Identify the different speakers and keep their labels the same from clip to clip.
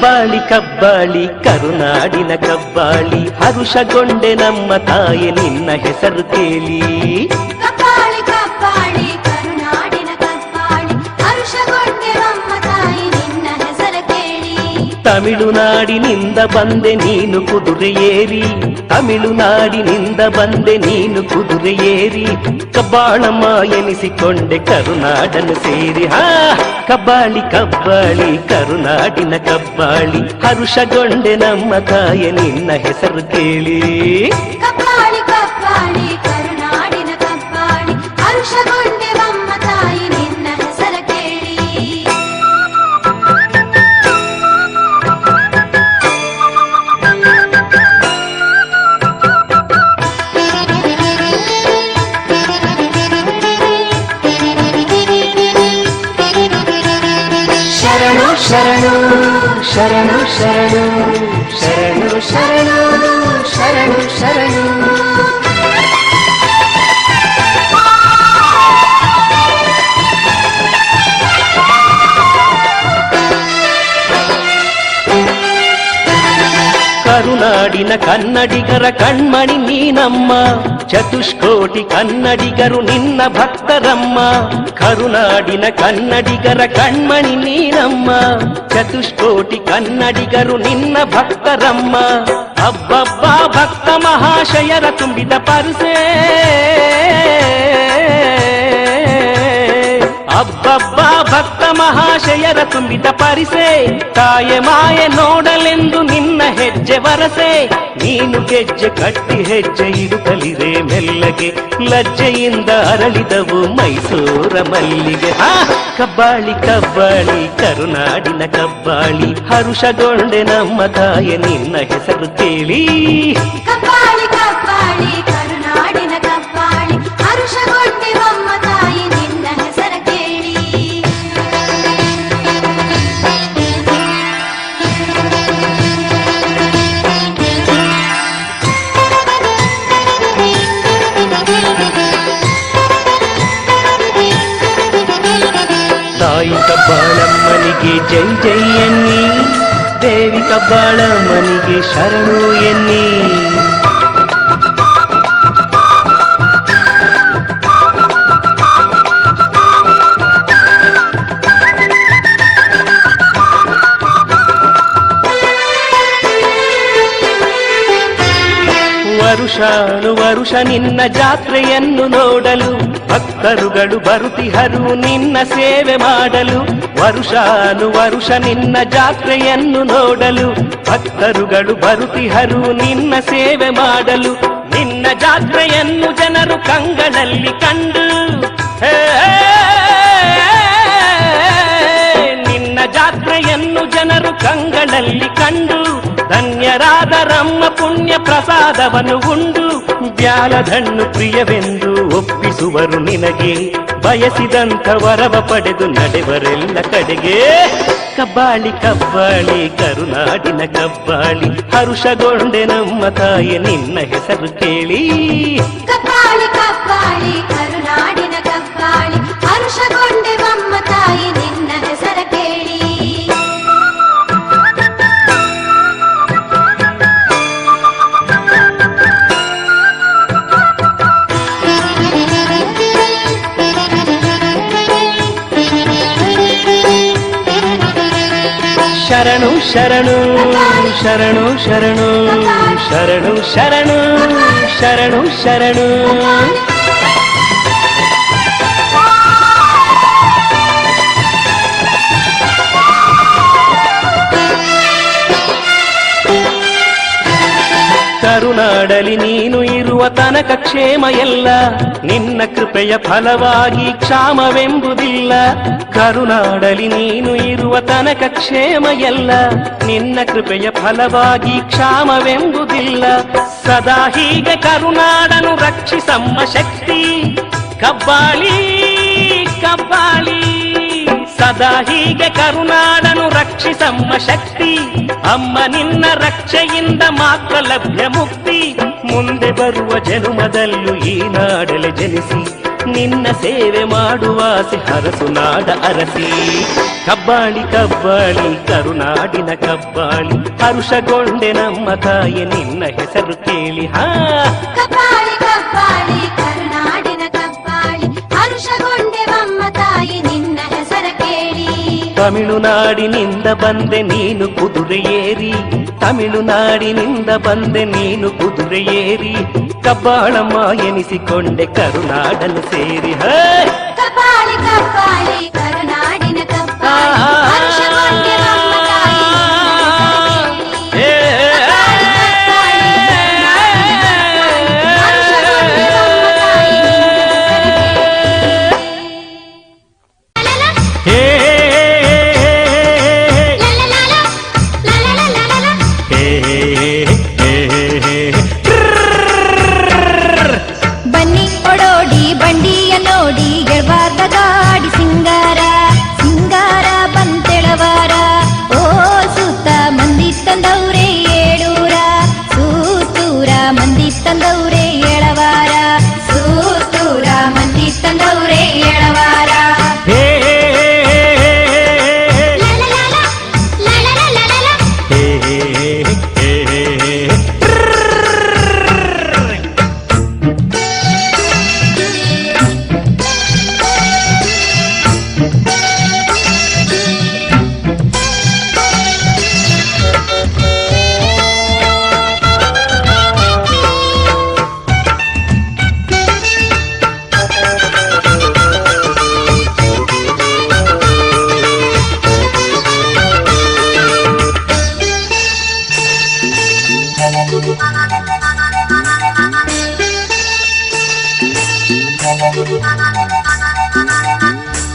Speaker 1: ಕಬ್ಬಾಳಿ ಕಬ್ಬಾಳಿ ಕರುನಾಡಿನ ಕಬ್ಬಾಳಿ ಹರುಷಗೊಂಡೆ ನಮ್ಮ ತಾಯಿ ನಿನ್ನ ಹೆಸರು ಕೇಳಿ.
Speaker 2: ಕಬ್ಬಾಳಿ ಕಬ್ಬಾಳಿ ಕರುನಾಡಿನ ಕಬ್ಬಾಳಿ ಹರುಷಗೊಂಡೆ ನಮ್ಮ ತಾಯಿ ನಿನ್ನ ಹೆಸರು ಕೇಳಿ.
Speaker 1: ತಮಿಳುನಾಡಿನಿಂದ ಬಂದೆ ನೀನು ಕುದುರೆ ಏರಿ, ತಮಿಳುನಾಡಿನಿಂದ ಬಂದೆ ನೀನು ಕುದುರೆ ಏರಿ, ಕಬ್ಬಾಳಮ್ಮ ಎನಿಸಿಕೊಂಡೆ ಕರುನಾಡನ್ನು ಸೇರಿ. ಕಬ್ಬಾಳಿ ಕಬ್ಬಾಳಿ ಕರುನಾಡಿನ ಕಬ್ಬಾಳಿ ಹರುಷಗೊಂಡೆ ನಮ್ಮ ತಾಯ ನಿನ್ನ ಹೆಸರು ಕೇಳಿ.
Speaker 2: ಕಬ್ಬಾಳಿ ಕಬ್ಬಾಳಿ ಕರುನಾಡಿನ ಕಬ್ಬಾಳಿ ಹರುಷಗೊಂಡೆ ನಮ್ಮ ತಾಯಿ ನಿನ್ನ ಹೆಸರು ಕೇಳಿ.
Speaker 1: ಶರಣು ಶರಣು ಶರಣು ಶರಣು ಶರಣು ಶರಣು ಶರಣು. ಕರುನಾಡಿನ ಕನ್ನಡಿಗರ ಕಣ್ಮಣಿ ನೀನಮ್ಮ, ಚತುಷ್ಕೋಟಿ ಕನ್ನಡಿಗರು ನಿನ್ನ ಭಕ್ತರಮ್ಮ. ಕರುನಾಡಿನ ಕನ್ನಡಿಗರ ಕಣ್ಮಣಿ ನೀನಮ್ಮ, ಚತುಷ್ಕೋಟಿ ಕನ್ನಡಿಗರು ನಿನ್ನ ಭಕ್ತರಮ್ಮ. ಅಬ್ಬಬ್ಬ ಭಕ್ತ ಮಹಾಶಯರ ತುಂಬಿದ ಪರಸೆ, ಅಬ್ಬಬ್ಬ ಭಕ್ತ ಮಹಾಶಯರ ತುಂಬಿದ ಪರಿಸೆ, ತಾಯೆ ಮಾಯೆ ನೋಡಲೆಂದು ನಿನ್ನ ಹೆಜ್ಜೆ ವರಸೆ. ನೀನು ಗೆಜ್ಜೆ ಕಟ್ಟಿ ಹೆಜ್ಜೆ ಇಡುತ್ತಲಿರೆ ಮೆಲ್ಲಗೆ, ಲಜ್ಜೆಯಿಂದ ಅರಳಿದವು ಮೈಸೂರ ಮಲ್ಲಿಗೆ. ಕಬ್ಬಾಳಿ ಕಬ್ಬಾಳಿ ಕರುನಾಡಿನ ಕಬ್ಬಾಳಿ ಹರುಷಗೊಂಡೆ ನಮ್ಮ ತಾಯೆ ನಿನ್ನ ಹೆಸರು ಕೇಳಿ.
Speaker 2: ಕಬ್ಬಾಳಿ ಕಬ್ಬಾಳಿ ಕರುನಾಡಿನ ಕಬ್ಬಾಳಿ ಹರುಷಗೊಂಡೆ ನಮ್ಮ ತಾಯಿ ನಿನ್ನ ಹೆಸರು ಕೇಳಿ.
Speaker 1: ತಾಯಿ ಕಬ್ಬಾಳಮ್ಮನಿಗೆ ಜೈ ಜೈ ಎನ್ನಿ, ದೇವಿ ಕಬ್ಬಾಳಮ್ಮನಿಗೆ ಶರಣು ಎನ್ನಿ. ವರುಷಾನು ವರುಷ ನಿನ್ನ ಜಾತ್ರೆಯನ್ನು ನೋಡಲು ಭಕ್ತರುಗಳು ಬರುತ್ತಿಹರು ನಿನ್ನ ಸೇವೆ ಮಾಡಲು. ವರುಷಾನು ವರುಷ ನಿನ್ನ ಜಾತ್ರೆಯನ್ನು ನೋಡಲು ಭಕ್ತರುಗಳು ಬರುತ್ತಿಹರು ನಿನ್ನ ಸೇವೆ ಮಾಡಲು. ನಿನ್ನ ಜಾತ್ರೆಯನ್ನು ಜನರು ಕಂಗಳಲ್ಲಿ ಕಂಡು, ನಿನ್ನ ಜಾತ್ರೆಯನ್ನು ಜನರು ಕಂಗಳಲ್ಲಿ ಕಂಡು, ಧನ್ಯರಾದರಮ್ಮ ಪುಣ್ಯ ಪ್ರಸಾದವನ್ನು ಉಂಡು. ಬ್ಯಾಲಧಣ್ಣು ಪ್ರಿಯವೆಂದು ಒಪ್ಪಿಸುವರು ನಿನಗೆ, ಬಯಸಿದಂಥ ವರವ ಪಡೆದು ನಡೆವರೆಲ್ಲ ಕಡೆಗೆ. ಕಬ್ಬಾಳಿ ಕಬ್ಬಾಳಿ ಕರುನಾಡಿನ ಕಬ್ಬಾಳಿ ಹರುಷಗೊಂಡೆ ನಮ್ಮ ತಾಯಿ ನಿನ್ನ ಹೆಸರು ಕೇಳಿ.
Speaker 2: ಕಬ್ಬಾಳಿ ಕಬ್ಬಾಳಿ ಕರುನಾಡಿನ ಕಬ್ಬಾಳಿ ಹರುಷಗೊಂಡೆ ನಮ್ಮ ತಾಯಿ ನಿನ್ನ ಹೆಸರು ಕೇಳಿ.
Speaker 1: ಶರಣು ಶರಣು ಶರಣು ಶರಣು ಶರಣು ಶರಣು ಶರಣು ಶರಣು. ಕರುನಾಡಲಿ ನೀನು ಇರುವ ತನಕ ಕ್ಷೇಮ ಎಲ್ಲ, ನಿನ್ನ ಕೃಪೆಯ ಫಲವಾಗಿ ಕ್ಷಾಮವೆಂಬುದಿಲ್ಲ. ಕರುನಾಡಲಿ ನೀನು ಇರುವ ತನಕ ಕ್ಷೇಮ ಎಲ್ಲ, ನಿನ್ನ ಕೃಪೆಯ ಫಲವಾಗಿ ಕ್ಷಾಮವೆಂಬುದಿಲ್ಲ. ಸದಾ ಹೀಗೆ ಕರುನಾಡನು ರಕ್ಷಿಸಮ್ಮ ಶಕ್ತಿ, ಕಬ್ಬಾಳಿ ಕಬ್ಬಾಳಿ. ಸದಾ ಹೀಗೆ ಕರುನಾಡನು ರಕ್ಷಿಸಮ್ಮ ಶಕ್ತಿ, ಅಮ್ಮ ನಿನ್ನ ರಕ್ಷೆಯಿಂದ ಮಾತ್ರ ಲಭ್ಯ ಮುಕ್ತಿ. ಮುಂದೆ ಬರುವ ಜನುಮದಲ್ಲೂ ಈ ನಾಡಲೆ ಜನಿಸಿ ನಿನ್ನ ಸೇವೆ ಮಾಡುವಾಸೆ ಹರಸು ನಾಡ ಅರಸಿ. ಕಬ್ಬಾಳಿ ಕಬ್ಬಾಳಿ ಕರುನಾಡಿನ ಕಬ್ಬಾಳಿ, ಹರುಷಗೊಂಡೆ ನಮ್ಮ ತಾಯಿ ನಿನ್ನ ಹೆಸರು ಕೇಳಿ.
Speaker 2: ಕಬ್ಬಾಳಿ ಕಬ್ಬಾಳಿ ಕರುನಾಡಿನ ಕಬ್ಬಾಳಿ, ಹರುಷಗೊಂಡೆ ನಮ್ಮ ತಾಯಿ ನಿನ್ನ ಹೆಸರ ಕೇಳಿ.
Speaker 1: ತಮಿಳುನಾಡಿನಿಂದ ಬಂದೆ ನೀನು ಕುದುರೆ ಏರಿ, ತಮಿಳುನಾಡಿನಿಂದ ಬಂದೆ ನೀನು ಕುದುರೆ ಏರಿ, ಕಬ್ಬಾಳಮ್ಮ ಎನಿಸಿಕೊಂಡೆ ಕರುನಾಡನ್ನು ಸೇರಿ.
Speaker 2: ಕಬ್ಬಾಳಿ ಕಬ್ಬಾಳಿ ಕರುನಾಡಿನ ಕಬ್ಬಾಳಿ, ಹರುಷಗೊಂಡೆ ನಮ್ಮ ತಾಯಿ ನಿನ್ನ ಹೆಸರ
Speaker 3: ಬನ್ನಿ ಒಡೋಡಿ ಬಂಡಿಯ ನೋಡಿ ಗೆಳಬಾರ್ದ ಗಾಡಿ ಸಿಂಗಾರ ಸಿಂಗಾರ ಬಂತೆಳವಾರ. ಓ ಸುತ್ತ ಮಂದಿ ತಂದವ್ರೆ ಏಳೂರ, ಸೂತೂರ ಮಂದಿ ತಂದವ್ರೆ ಏಳವಾರ, ಸೂತೂರ ಮಂದಿ ತಂದವ್ರೆ ಏಳವಾರ.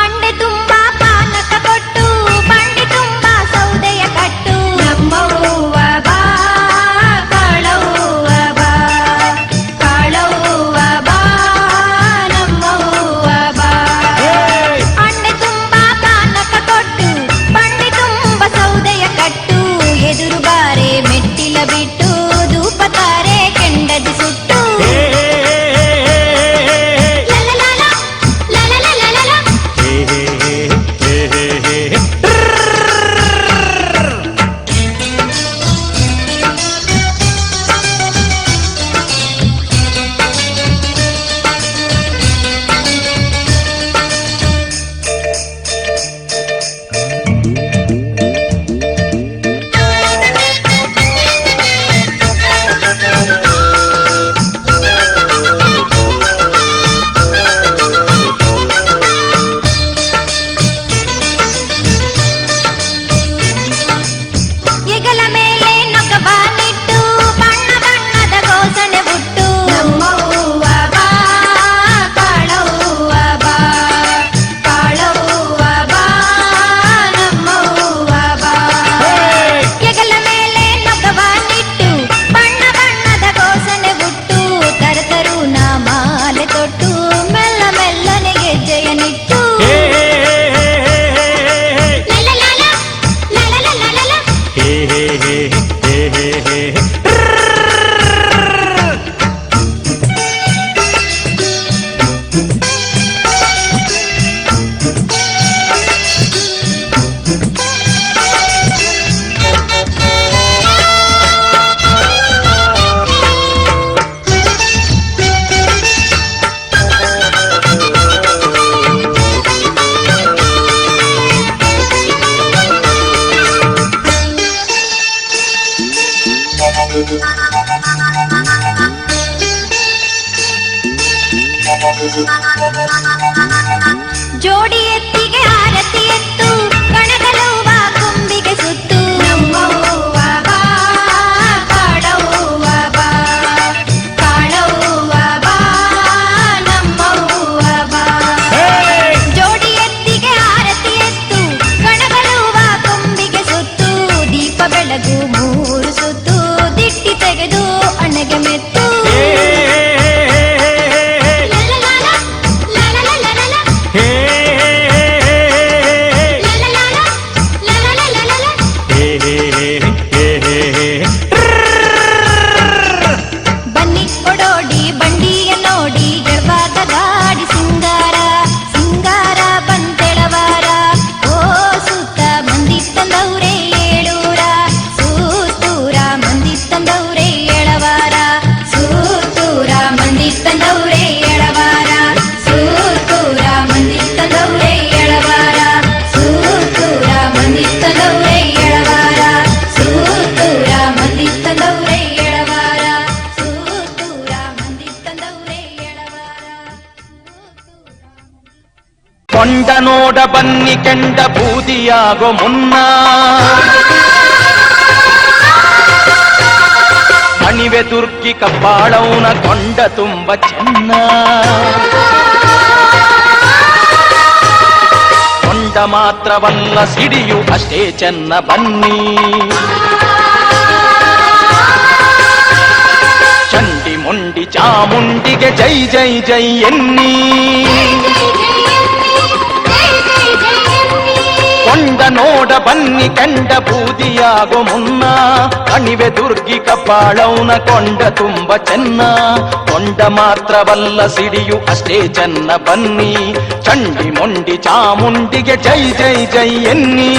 Speaker 3: ಅಂಡೆ ತುಂಬಾ ಪಾನಕ ಕೊಟ್ಟು ಬಂಡಿ ತುಂಬಾ ಸೌದೆಯ ಕಟ್ಟು, ನಮ್ಮವ್ವ ಬಾ ಕಾಳವ್ವ ಬಾ, ಕಾಳವ್ವ ಬಾ ನಮ್ಮವ್ವ ಬಾ. ಅಂಡೆ ತುಂಬಾ ಪಾನಕ ಕೊಟ್ಟು ಬಂಡಿ ತುಂಬಾ ಸೌದೆಯ ಕಟ್ಟು, ಎದುರು ಬಾರೆ ಮೆಟ್ಟಿಲ ಬಿಟ್ಟು ಧೂಪ ತಾರೆ ಕೆಂಡದಿ ಸುಟ್ಟು. ಹೆಗಲ ಮೇಲೆ ನೊಗಬಾನಿಟ್ಟು ಬಣ್ಣ ಬಣ್ಣದ ಘೋಷಣೆ ಬಿಟ್ಟು, ನಮ್ಮವ್ವ ಬಾ ಕಾಳವ್ವ ಬಾ, ಕಾಳವ್ವ ಬಾ ನಮ್ಮವ್ವ ಬಾ. ಹೆಗಲ ಮೇಲೆ ನೊಗಬಾನಿಟ್ಟು ಬಣ್ಣ ಬಣ್ಣದ ಘೋಷಣೆ ಬಿಟ್ಟು, ತರತರು ನಾ ಮಾಲೆ ತೊಟ್ಟು ಮೆಲ್ಲ ಮೆಲ್ಲನೆ ಗೆಜ್ಜೆಯ ನಿಟ್ಟು. ಜೋಡಿ ಎತ್ತಿಗೆ ಆರತಿ ಎತ್ತು ಕಣಗಲವ್ವ ಕುಂಬಿಗೆ ಸುತ್ತು, ನಮ್ಮವ್ವ ಬಾ ಕಾಳವ್ವ ಬಾ, ಕಾಳವ್ವ ಬಾ ನಮ್ಮವ್ವ ಬಾ. ಜೋಡಿ ಎತ್ತಿಗೆ ಆರತಿ ಎತ್ತು ಕಣಗಲವ್ವ ಕುಂಬಿಗೆ ಸುತ್ತು, ದೀಪ ಬೆಳಗು ಮೂರು ಸುತ್ತು ದಿಟ್ಟಿ ತೆಗೆದು ಅಣ್ಣಗೆ ಮೆತ್ತು.
Speaker 1: ಕೊಂಡ ನೋಡ ಬನ್ನಿ ಕೆಂಡ ಬೂದಿಯಾಗೋ ಮುನ್ನ ಅಣಿವೆ ದುರ್ಗಿ ಕಬ್ಬಾಳವನ ಕೊಂಡ ತುಂಬ ಚೆನ್ನ ಕೊಂಡ ಮಾತ್ರವಲ್ಲ ಸಿಡಿಯು ಅಷ್ಟೇ ಚೆನ್ನ ಬನ್ನಿ ಚಂಡಿ ಮುಂಡಿ ಚಾಮುಂಡಿಗೆ ಜೈ ಜೈ ಜೈ ಎನ್ನಿ ಕೊಂಡ ನೋಡ ಬನ್ನಿ ಕಂಡ ಬೂದಿಯಾಗೋ ಮುನ್ನ ಅಣಿವೆ ದುರ್ಗಿ ಕಬ್ಬಾಳವನ ಕೊಂಡ ತುಂಬ ಚೆನ್ನ ಕೊಂಡ ಮಾತ್ರವಲ್ಲ ಸಿಡಿಯು ಅಷ್ಟೇ ಚೆನ್ನ ಬನ್ನಿ ಚಂಡಿ ಮೊಂಡಿ ಚಾಮುಂಡಿಗೆ ಜೈ ಜೈ ಜೈ ಎನ್ನಿ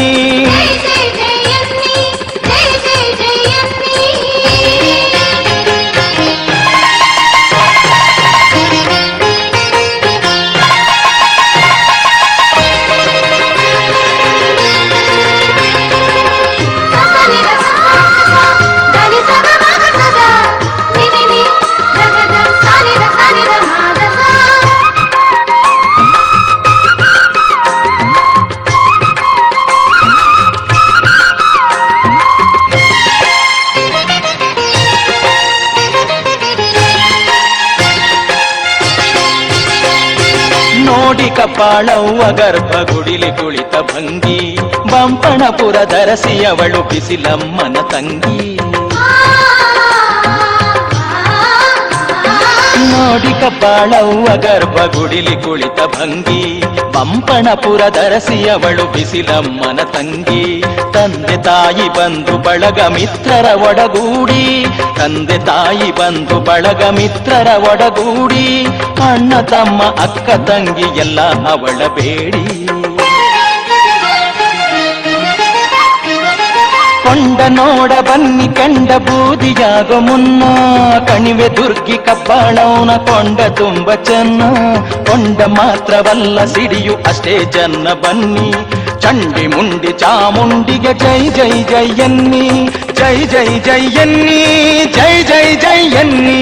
Speaker 1: ನೋಡಿ ಕಪಾಳವ್ವ ಗರ್ಭಗುಡಿಲಿ ಕುಳಿತ ಭಂಗಿ ಬಂಪಣಪುರ ಧರಸಿಯವಳು ಬಿಸಿಲಮ್ಮನ ತಂಗಿ ನೋಡಿ ಕಪಾಳವ್ವ ಗರ್ಭಗುಡಿಲಿ ಕುಳಿತ ಭಂಗಿ ಬಂಪಣಪುರ ಧರಸಿಯವಳು ಬಿಸಿಲಮ್ಮನ ತಂಗಿ ತಂದೆ ತಾಯಿ ಬಂಧು ಬಳಗ ಮಿತ್ರರ ಒಡಗೂಡಿ ತಂದೆ ತಾಯಿ ಬಂಧು ಬಳಗ ಮಿತ್ರರ ಒಡಗೂಡಿ ಅಣ್ಣ ತಮ್ಮ ಅಕ್ಕ ತಂಗಿ ಎಲ್ಲ ಅವಳ ಬೇಡಿ ಕೊಂಡ ನೋಡ ಬನ್ನಿ ಕಂಡ ಬೂದಿಯಾಗೋ ಮುನ್ನ ಕಣಿವೆ ದುರ್ಗಿ ಕಬ್ಬಾಳವನ ಕೊಂಡ ತುಂಬ ಚೆನ್ನ ಕೊಂಡ ಮಾತ್ರವಲ್ಲ ಸಿಡಿಯು ಅಷ್ಟೇ ಚೆನ್ನ ಬನ್ನಿ ಚಂಡಿ ಮುಂಡಿ ಚಾಮುಂಡಿಗೆ ಜೈ ಜೈ ಜೈ ಎನ್ನಿ ಜೈ ಜೈ ಜೈ ಎನ್ನಿ ಜೈ ಜೈ ಜೈ ಎನ್ನಿ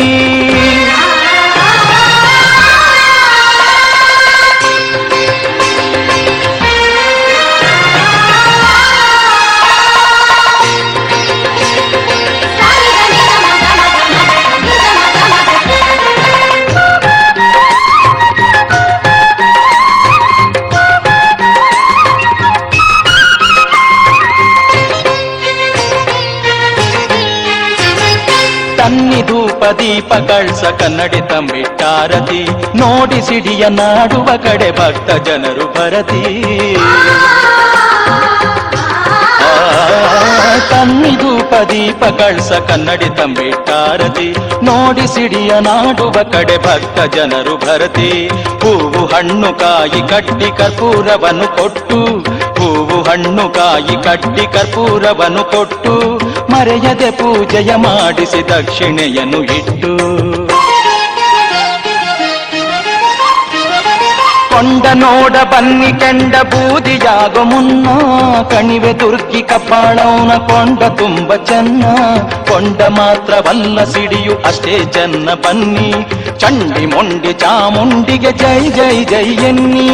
Speaker 1: ತನ್ನಿ ಧೂಪ ದೀಪ ಕಳ್ಸ ಕನ್ನಡಿ ತಂಬಿಟ್ಟಾರತಿ ನೋಡಿ ಸಿಡಿಯ ನಾಡುವ ಕಡೆ ಭಕ್ತ ಜನರು ಭರತಿ ತನ್ನಿ ಧೂಪ ದೀಪ ಕಳ್ಸ ಕನ್ನಡಿ ತಂಬಿಟ್ಟಾರತಿ ನೋಡಿ ಸಿಡಿಯ ನಾಡುವ ಕಡೆ ಭಕ್ತ ಜನರು ಭರತಿ ಹೂವು ಹಣ್ಣು ಕಾಯಿ ಕಟ್ಟಿ ಕರ್ಪೂರವನ್ನು ಕೊಟ್ಟು ಹೂವು ಹಣ್ಣು ಕಾಯಿ ಕಟ್ಟಿ ಕರ್ಪೂರವನ್ನು ಕೊಟ್ಟು ಮರೆಯದೆ ಪೂಜೆಯ ಮಾಡಿಸಿ ದಕ್ಷಿಣೆಯನ್ನು ಇಟ್ಟು ಕೊಂಡ ನೋಡ ಬನ್ನಿ ಕೆಂಡ ಬೂದಿಯಾಗೋ ಮುನ್ನ ಕಣಿವೆ ದುರ್ಗಿ ಕಬ್ಬಾಳವನ ಕೊಂಡ ತುಂಬ ಚೆನ್ನ ಕೊಂಡ ಮಾತ್ರವಲ್ಲ ಸಿಡಿಯು ಅಷ್ಟೇ ಚೆನ್ನ ಬನ್ನಿ ಚಂಡಿ ಮೊಂಡಿ ಚಾಮುಂಡಿಗೆ ಜೈ ಜೈ ಜೈ ಎನ್ನಿ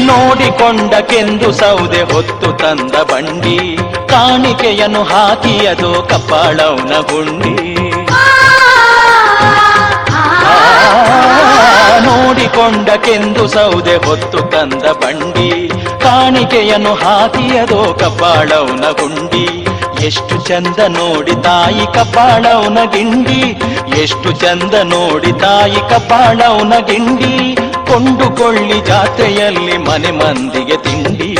Speaker 1: ನೋಡಿಕೊಂಡಕೆಂದು ಸೌದೆ ಹೊತ್ತು ತಂದ ಬಂಡಿ ಕಾಣಿಕೆಯನ್ನು ಹಾಕಿಯದು ಕಪಾಳವನ ಗುಂಡಿ ನೋಡಿಕೊಂಡಕೆಂದು ಸೌದೆ ಹೊತ್ತು ತಂದ ಬಂಡಿ ಕಾಣಿಕೆಯನ್ನು ಹಾಕಿಯದು ಕಪಾಳವನ ಗುಂಡಿ ಎಷ್ಟು ಚಂದ ನೋಡಿ ತಾಯಿ ಕಪಾಳವನ ಗಿಂಡಿ ಎಷ್ಟು ಚಂದ ನೋಡಿ ತಾಯಿ ಕಪಾಳವನ ಗಿಂಡಿ ಕೊಂಡುಕೊಳ್ಳಿ ಜಾತ್ರೆಯಲ್ಲಿ ಮನೆ ಮಂದಿಗೆ ತಿಂಡಿ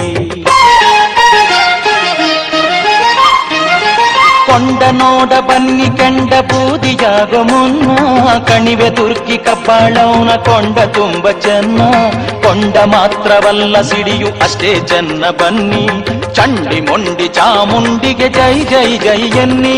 Speaker 1: ಕೊಂಡ ನೋಡ ಬನ್ನಿ ಕೆಂಡ ಬೂದಿಯಾಗೋ ಮುನ್ನ ಕಣಿವೆ ದುರ್ಗಿ ಕಬ್ಬಾಳವನ ಕೊಂಡ ತುಂಬ ಚೆನ್ನ ಕೊಂಡ ಮಾತ್ರವಲ್ಲ ಸಿಡಿಯು ಅಷ್ಟೇ ಚೆನ್ನ ಬನ್ನಿ ಚಂಡಿ ಮೊಂಡಿ ಚಾಮುಂಡಿಗೆ ಜೈ ಜೈ ಜೈ ಎನ್ನಿ